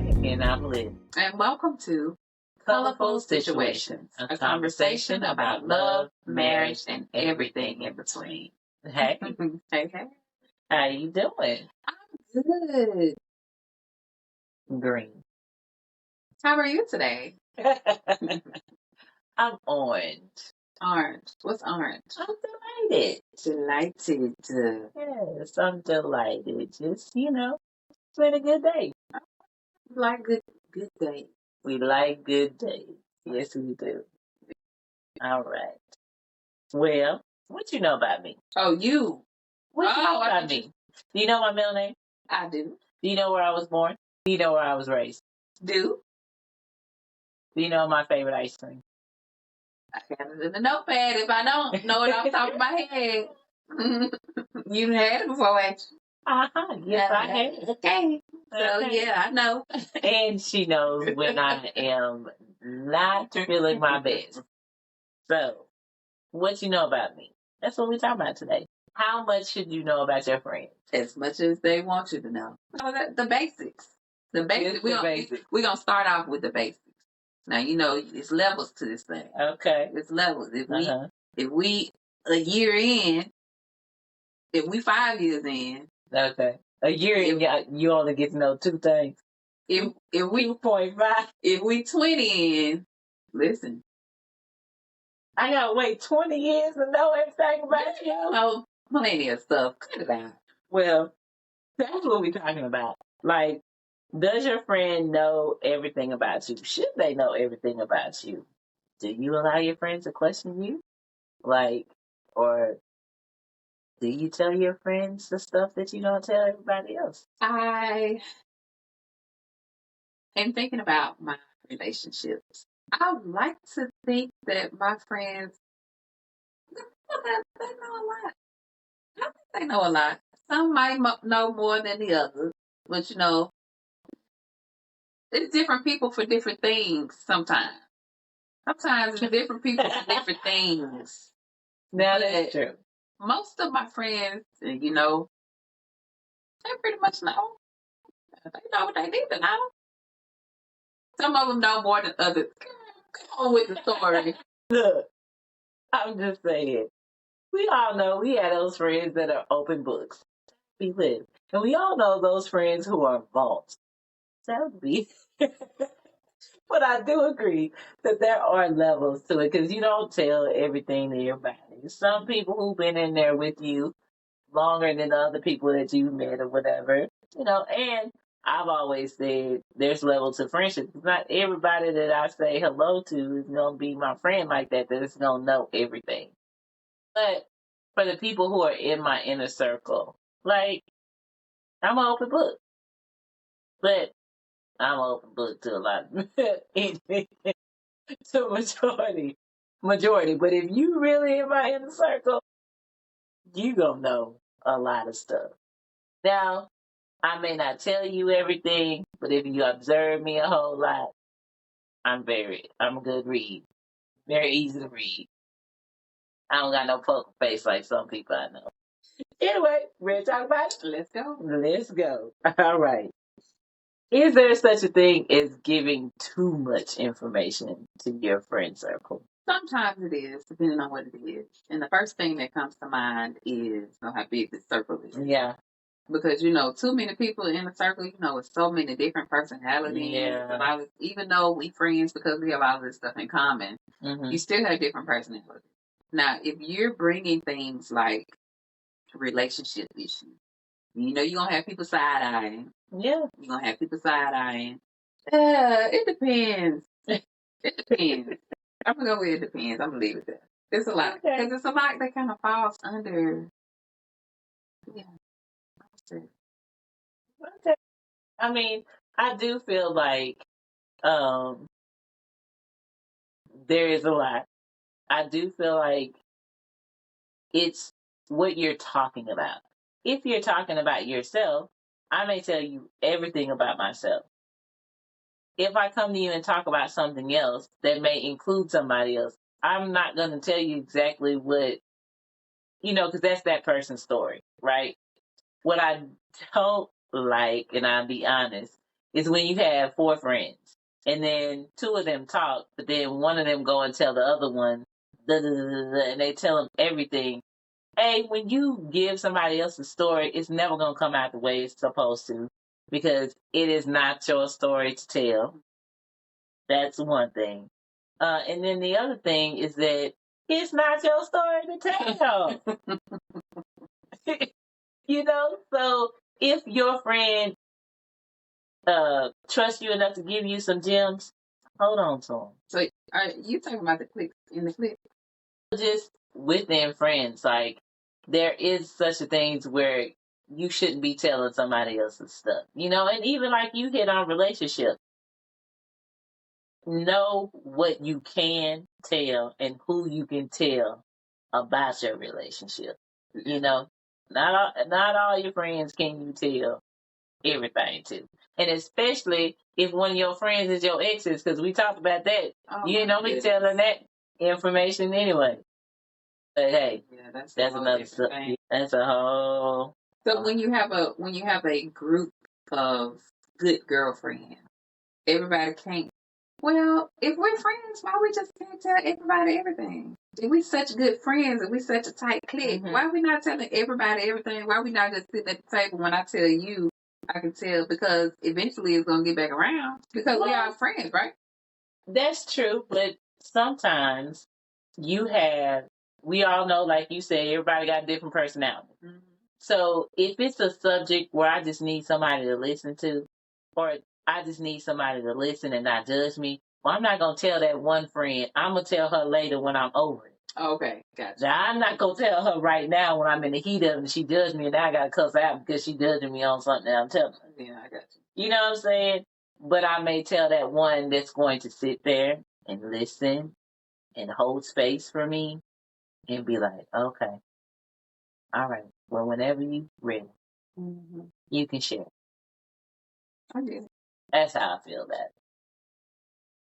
And I'm Liv. And welcome to Colorful Situations, a conversation about love, marriage, and everything in between. Hey, Hey, hey. how you doing? I'm good. Green. How are you today? I'm orange. Orange. What's orange? I'm delighted. Delighted. Yes, I'm delighted. Just, it's been a good day. Like good day. We like good days. Yes, we do. All right. Well, what you know about me? Oh, you. What you know about me? Do you know my middle name? I do. Do you know where I was born? Do you know where I was raised? Do. Do you know my favorite ice cream? I got it in the notepad if I don't know it off the top of my head. You had it before, actually. Yes, I have. Okay. So, yeah, I know. And she knows when I am not feeling my best. So, what you know about me? That's what we're talking about today. How much should you know about your friends? As much as they want you to know. The basics. The basics. We're going to start off with the basics. Now, it's levels to this thing. Okay. It's levels. If we a year in, if we 5 years in. Okay. A year in, you only get to know two things. If we 2.5. If we 20 in, listen. I gotta wait 20 years to know everything about you. Oh, plenty of stuff. Cut it out. Well, that's what we're talking about. Like, does your friend know everything about you? Should they know everything about you? Do you allow your friends to question you? Like, or do you tell your friends the stuff that you don't tell everybody else? I am thinking about my relationships. I would like to think that my friends, they know a lot. I think they know a lot. Some might know more than the others, but it's different people for different things sometimes. Sometimes it's different people for different things. Now that's true. Most of my friends, they pretty much know. They know what they need to know. Some of them know more than others. Come on with the story. Look, I'm just saying. We all know we have those friends that are open books. We live. And we all know those friends who are vaults. That would be. But I do agree that there are levels to it because you don't tell everything to everybody. Some people who've been in there with you longer than the other people that you've met or whatever, and I've always said there's levels to friendship. Not everybody that I say hello to is going to be my friend like that is going to know everything. But for the people who are in my inner circle, like, I'm an open book. But I'm an open book to a lot to majority. But if you really in my inner circle, you gonna know a lot of stuff. Now, I may not tell you everything, but if you observe me a whole lot, I'm a good read. Very easy to read. I don't got no poker face like some people I know. Anyway, ready to talk about it? Let's go. Let's go. All right. Is there such a thing as giving too much information to your friend circle? Sometimes it is, depending on what it is. And the first thing that comes to mind is how big the circle is. Yeah. Because, too many people in a circle, with so many different personalities. Yeah. Even though we friends because we have all this stuff in common, you still have different personalities. Now, if you're bringing things like relationship issues, you're going to have people side-eyeing. Yeah. You're going to have people side-eyeing. It depends. It depends. I'm going to go with it depends. I'm going to leave it there. It's a lot. Because it's a lot that kind of falls under. Yeah. Okay. I mean, I do feel like there is a lot. I do feel like it's what you're talking about. If you're talking about yourself, I may tell you everything about myself. If I come to you and talk about something else that may include somebody else, I'm not going to tell you exactly what, because that's that person's story, right? What I don't like, and I'll be honest, is when you have 4 friends and then 2 of them talk, but then one of them go and tell the other one, da, da, da, da, da, and they tell them everything. Hey, when you give somebody else a story, it's never going to come out the way it's supposed to because it is not your story to tell. That's one thing. And then the other thing is that it's not your story to tell. So if your friend trusts you enough to give you some gems, hold on to them. So are you talking about the clip in the clip? Just within friends, like there is such a thing where you shouldn't be telling somebody else's stuff, and even like you hit on relationships. Know what you can tell and who you can tell about your relationship. Not all your friends can you tell everything to. And especially if one of your friends is your exes, because we talked about that. You ain't only telling that information anyway. But hey, that's another stuff. That's a whole. So when you have a group of good girlfriends, everybody can't. Well, if we're friends, why we just can't tell everybody everything? If we such good friends and we such a tight clique, why we not telling everybody everything? Why we not just sitting at the table when I tell you, I can tell because eventually it's gonna get back around because we are friends, right? That's true, but sometimes we all know, like you said, everybody got different personalities. Mm-hmm. So if it's a subject where I just need somebody to listen to, or I just need somebody to listen and not judge me, well, I'm not going to tell that one friend. I'm going to tell her later when I'm over it. Okay, gotcha. Now, I'm not going to tell her right now when I'm in the heat of it and she judged me and now I got to cuss out because she judging me on something that I'm telling her. Yeah, I got you. You know what I'm saying? But I may tell that one that's going to sit there and listen and hold space for me and be like, okay, all right, well, whenever you ready, you can share. I get it. That's how I feel that.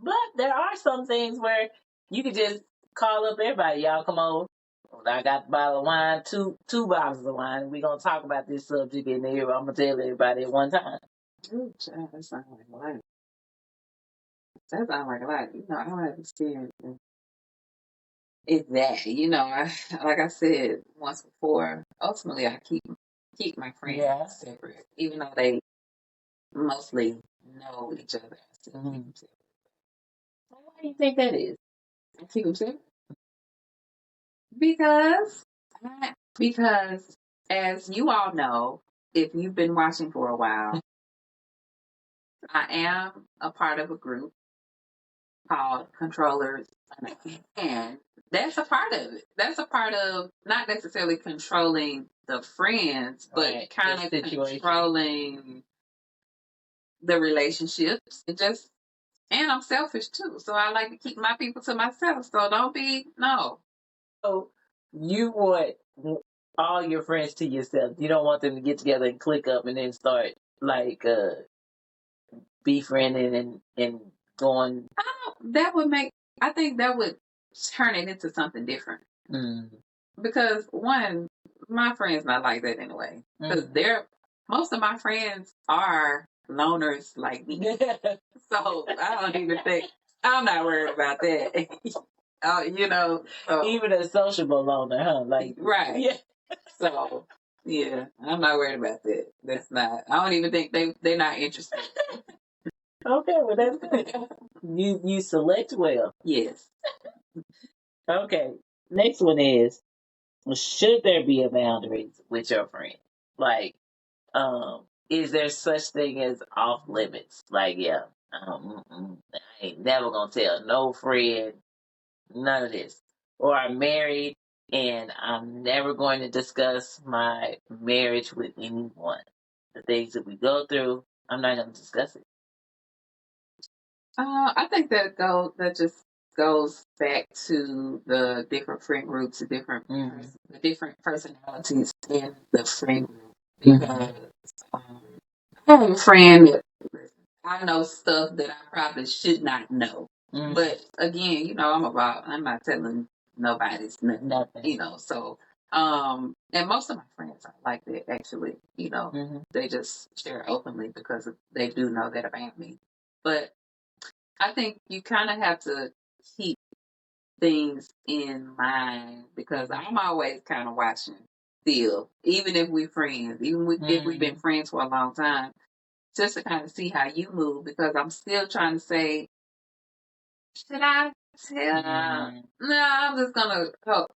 But there are some things where you could just call up everybody. Y'all come over. I got a bottle of wine, two bottles of wine. We're going to talk about this subject in here. I'm going to tell everybody at one time. Ooh, child, that sounds like a lot. That sounds like a lot. I don't have experience in that. Like I said once before, ultimately I keep my friends separate. Even though they mostly know each other. I still keep them separate. Why do you think that is? I keep them separate? Because as you all know, if you've been watching for a while, I am a part of a group called Controllers, and that's a part of it. That's a part of not necessarily controlling the friends, but kind of controlling the relationships. And I'm selfish too, so I like to keep my people to myself. So don't be no. So you want all your friends to yourself. You don't want them to get together and click up and then start like befriending and going. I think that would turn it into something different. Because one, my friends not like that anyway. Because most of my friends are loners like me. So I don't even think I'm not worried about that. Even a sociable loner, huh? Like right. Yeah. So yeah, I'm not worried about that. That's not. I don't even think they're not interested. Okay, well that's good. You select well. Yes. Okay. Next one is, should there be a boundaries with your friend? Like, is there such thing as off limits? Like, yeah, I ain't never gonna tell no friend none of this. Or I'm married and I'm never going to discuss my marriage with anyone. The things that we go through, I'm not going to discuss it. I think that just goes back to the different friend groups, the different personalities in the friend group. Because I have a friend that I know stuff that I probably should not know. But again, I'm not telling nobody's nothing. So And most of my friends are like that, actually. They just share openly because they do know that about me. But I think you kind of have to keep things in mind because I'm always kind of watching still, even if we're friends, if we've been friends for a long time, just to kind of see how you move because I'm still trying to say, should I tell? No, I'm just gonna help.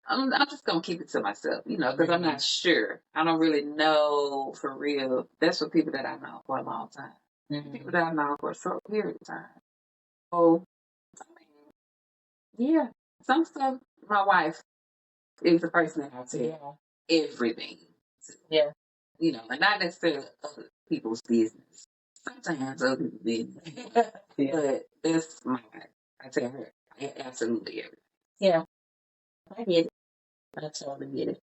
I'm just gonna keep it to myself, because I'm not sure. I don't really know for real. That's for people that I know for a long time. People that I know for a short period of time. So, I mean, yeah, some stuff. My wife is the person that I tell everything to. Yeah. And not necessarily other people's business. Sometimes other people's business. But that's my wife. I tell her absolutely everything. Yeah, I get it. I totally get it.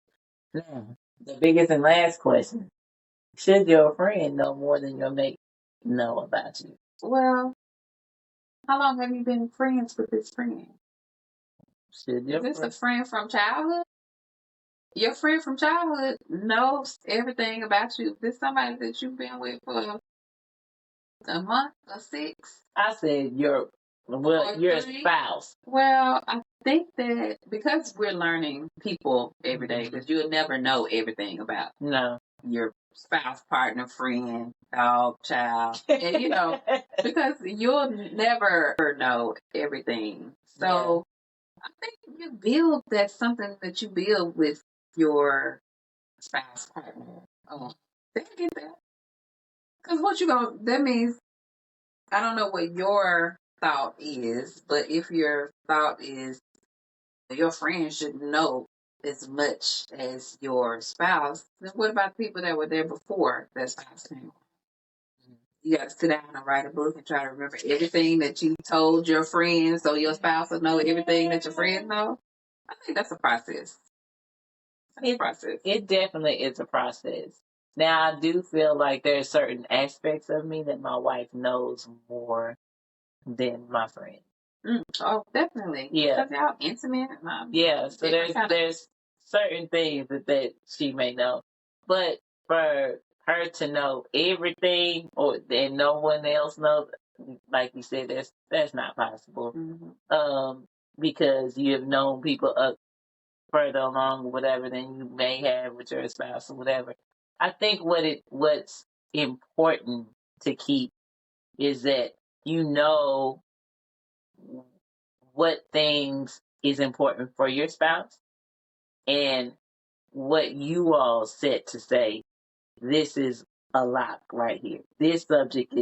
Now, the biggest and last question. Should your friend know more than your mate know about you? Well, how long have you been friends with this friend? Is this a friend from childhood? Your friend from childhood knows everything about you. This somebody that you've been with for a month or 6? I said your spouse. Well, I think that because we're learning people every day, because you'll never know everything about your spouse, partner, friend, dog, child, and because you'll never know everything. So I think you build that's something that you build with your spouse, partner. Oh, they get that. Because that means, I don't know what your thought is, but if your thought is your friend should know as much as your spouse, then what about the people that were there before that spouse came? You got to sit down and write a book and try to remember everything that you told your friends so your spouse will know everything that your friends know. I think that's a process. It definitely is a process. Now, I do feel like there are certain aspects of me that my wife knows more than my friend. Oh, definitely. Yeah. Because y'all intimate. Yeah, so there's certain things that she may know. But for her to know everything and no one else knows, like you said, that's not possible. Because you have known people further along or whatever than you may have with your spouse or whatever. I think what's important to keep is that you know what things is important for your spouse and what you all set to say, this is a lock right here. This subject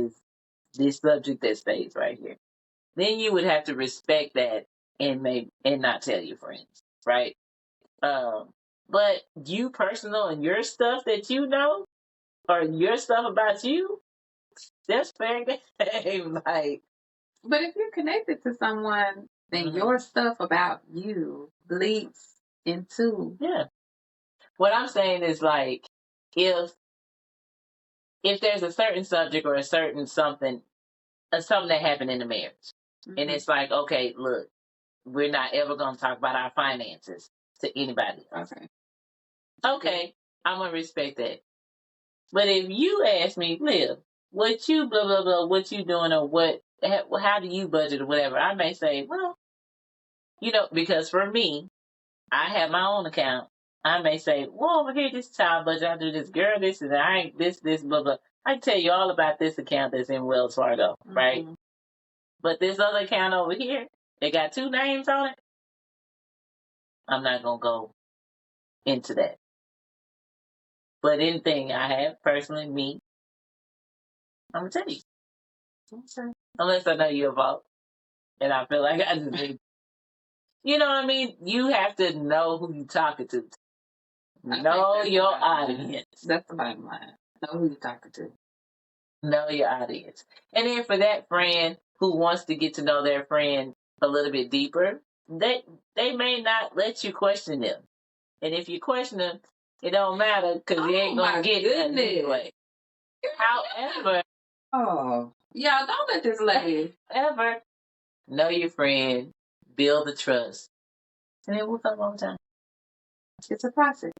that stays right here. Then you would have to respect that and not tell your friends, right? But you personal and your stuff that you know, or your stuff about you, that's fair game. Like, but if you're connected to someone, then your stuff about you bleeds into. Yeah. What I'm saying is like, if there's a certain subject or a certain something that happened in the marriage, and it's like, okay, look, we're not ever gonna talk about our finances to anybody else. Okay, I'm gonna respect that. But if you ask me, Liv, what you blah blah blah, what you doing, or how do you budget or whatever, I may say, well, because for me, I have my own account. I may say, well, over here, this child budget, I do this, girl, this, and I ain't this, blah blah. I tell you all about this account that's in Wells Fargo, right? But this other account over here, they got 2 names on it. I'm not gonna go into that. But anything I have personally, me, I'm gonna tell you. Okay. Unless I know you're involved. And I feel like I just need, you know what I mean? You have to know who you're talking to. Know your audience. That's the bottom line. Know who you're talking to. Know your audience. And then for that friend who wants to get to know their friend a little bit deeper, they may not let you question them. And if you question them, it don't matter because you ain't going to get it anyway. However, y'all don't let this lady ever know your friend, build the trust, and it will come over time. It's a process.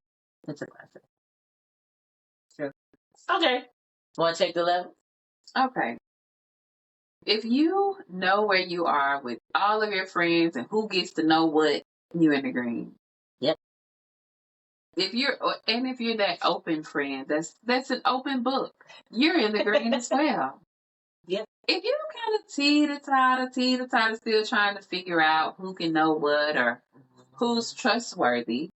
It's a process. True. Okay. Want to check the level? Okay. If you know where you are with all of your friends and who gets to know what, you in the green. Yep. If you're that open friend, that's an open book, you're in the green as well. Yep. If you kind of teeter-totter, still trying to figure out who can know what or who's trustworthy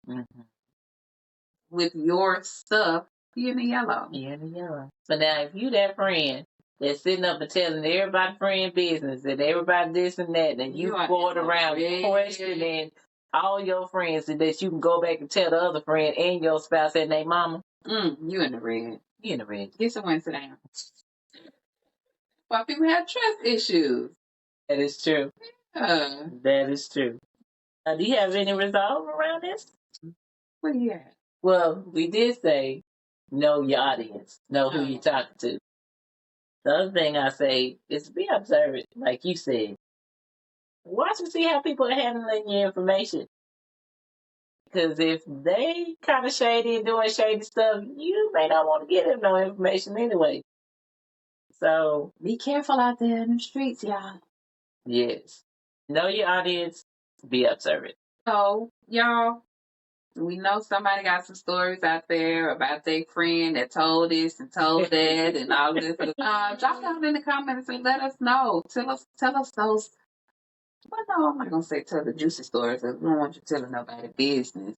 with your stuff, you're in the yellow. You're in the yellow. But now, if you that friend that's sitting up and telling everybody friend business and everybody this and that, and you going around questioning all your friends and that you can go back and tell the other friend and your spouse and their mama, you in the red. You in the red. Get someone sit down. Why people have trust issues. That is true. That is true. Do you have any resolve around this? What do you have? Well, we did say know your audience, know who you're talking to. The other thing I say is be observant, like you said. Watch and see how people are handling your information. Because if they kind of shady and doing shady stuff, you may not want to get them no information anyway. So be careful out there in the streets, y'all. Yes. Know your audience, be observant. So, y'all, we know somebody got some stories out there about their friend that told this and told that and all this. Drop down in the comments and let us know. Tell us those. Well, no, I'm not gonna say tell the juicy stories. I don't want you telling nobody business.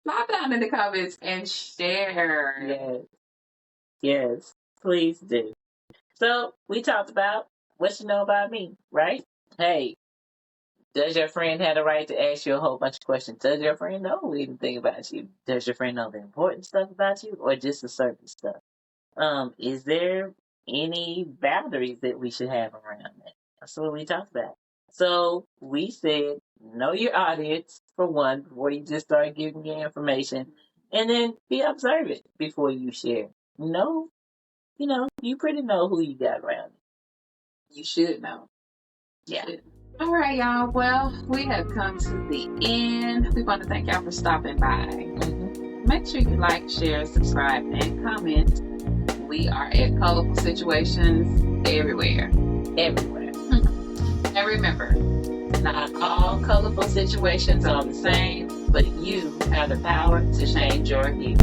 Drop down in the comments and share. Yes. Yes, please do. So we talked about what you know about me, right? Hey, does your friend have the right to ask you a whole bunch of questions? Does your friend know anything about you? Does your friend know the important stuff about you or just the surface stuff? Is there any boundaries that we should have around that? That's what we talked about. So we said, know your audience for one, before you just start giving your information, and then be observant before you share. No, you pretty know who you got around you. You should know. Yeah. All right, y'all. Well, we have come to the end. We want to thank y'all for stopping by. Make sure you like, share, subscribe, and comment. We are at Colorful Situations everywhere. Everywhere. And remember, not all colorful situations are the same, but you have the power to change your view.